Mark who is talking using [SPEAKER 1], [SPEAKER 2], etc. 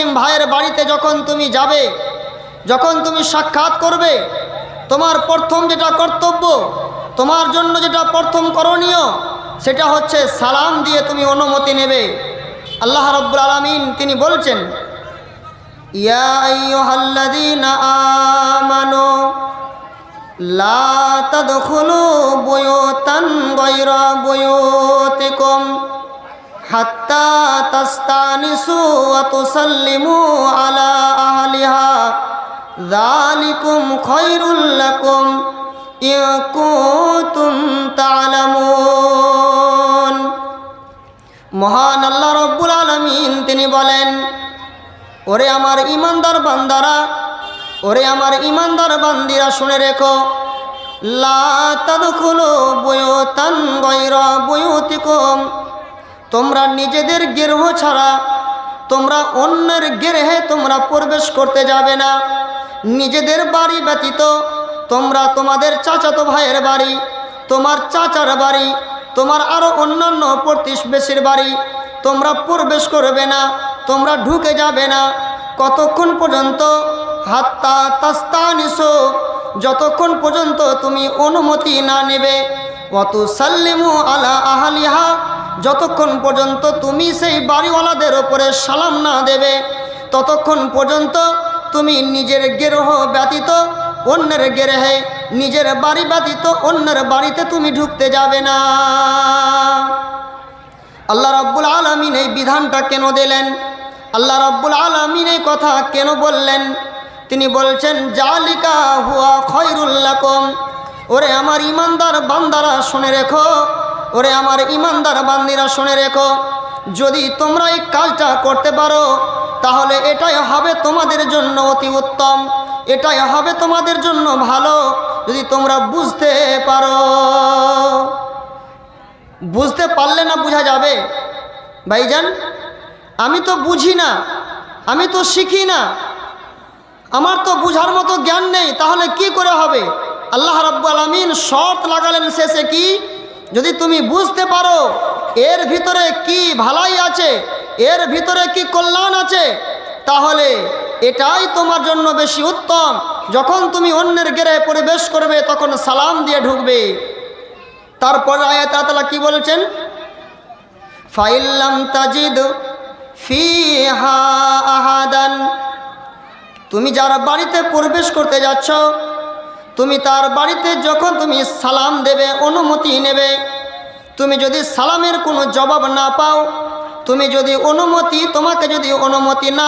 [SPEAKER 1] মুসলিম ভাইয়ের বাড়িতে যখন তুমি যাবে, যখন তুমি সাক্ষাৎ করবে, তোমার প্রথম যেটা কর্তব্য, তোমার জন্য যেটা প্রথম করণীয়, সেটা হচ্ছে সালাম দিয়ে তুমি অনুমতি নেবে। আল্লাহ রাব্বুল আলামিন তিনি বলছেন, ইয়া আইয়ুহাল্লাযীনা আমানু লা তাদখুলু বুয়ুতান গায়রা বুয়ুতিকুম হাত্তা তাস্তানিসু ওয়া তুসাল্লিমু আলা আহলিহা যালিকুম খায়রুল লাকুম ইন কুনতুম তা'লামুন। মহান আল্লাহ রাব্বুল আলামিন তিনি বলেন, ওরে আমার ঈমানদার বান্দারা, ওরে আমার ঈমানদার বান্দিরা, শুনে রেখো, লা তাদখুলু বুয়ুতান গায়রা বুয়ুতিকুম, তোমরা নিজেদের গৃহ ছাড়া তোমরা অন্যের গৃহে তোমরা প্রবেশ করতে যাবে না। নিজেদের বাড়ি ব্যতীত তোমরা তোমাদের চাচাতো ভাইয়ের বাড়ি, তোমার চাচার বাড়ি, তোমার আরও অন্যান্য প্রতিবেশীর বাড়ি তোমরা প্রবেশ করবে না, তোমরা ঢুকে যাবে না। কতক্ষণ পর্যন্ত? হাত্তা তাস্তানিসু, যতক্ষণ পর্যন্ত তুমি অনুমতি না নেবে। ওয়া তুসাল্লিমু আলা আহলিহা, যতক্ষণ পর্যন্ত তুমি সেই বাড়িওয়ালাদের ওপরে সালাম না দেবে, ততক্ষণ পর্যন্ত তুমি নিজের গৃহ ব্যতীত অন্যের গৃহে, নিজের বাড়ি ব্যতীত অন্যের বাড়িতে তুমি ঢুকতে যাবে না। আল্লাহ রাব্বুল আলামিন এই বিধানটা কেন দিলেন? আল্লাহ রাব্বুল আলামিন এই কথা কেন বললেন? তিনি বলছেন, জালিকা হুয়া খায়রুল লাকুম। ওরে আমার ঈমানদার বান্দারা শুনে রেখো, ওরে আমার ঈমানদার বান্দিরা শুনে রেখো, যদি তোমরা এই কাজটা করতে পারো তাহলে এটাই হবে তোমাদের জন্য অতি উত্তম, এটাই হবে তোমাদের জন্য ভালো, যদি তোমরা বুঝতে পারো। বুঝতে পারলে না বোঝা যাবে? ভাইজান, আমি তো বুঝি না, আমি তো শিখি না, আমার তো বুঝার মতো জ্ঞান নেই, তাহলে কি করে হবে? আল্লাহ রাব্বুল আলামিন শর্ত লাগালেন শেষে, কি? যদি তুমি বুঝতে পারো এর ভিতরে কি ভালাই আছে, এর ভিতরে কি কল্যাণ আছে, তাহলে এটাই তোমার জন্য বেশি উত্তম। যখন তুমি অন্যের গৃহে প্রবেশ করবে তখন সালাম দিয়ে ঢুকবে। তারপর আয়াতে আল্লাহ কি বলছেন? ফাইল্লাম তাজিদ ফিহা আহাদান, তুমি যার বাড়িতে প্রবেশ করতে যাচ্ছ, তুমি তার বাড়িতে যখন তুমি সালাম দেবে, অনুমতি নেবে, তুমি যদি সালামের কোনো জবাব না পাও, তুমি যদি তোমাকে যদি অনুমতি না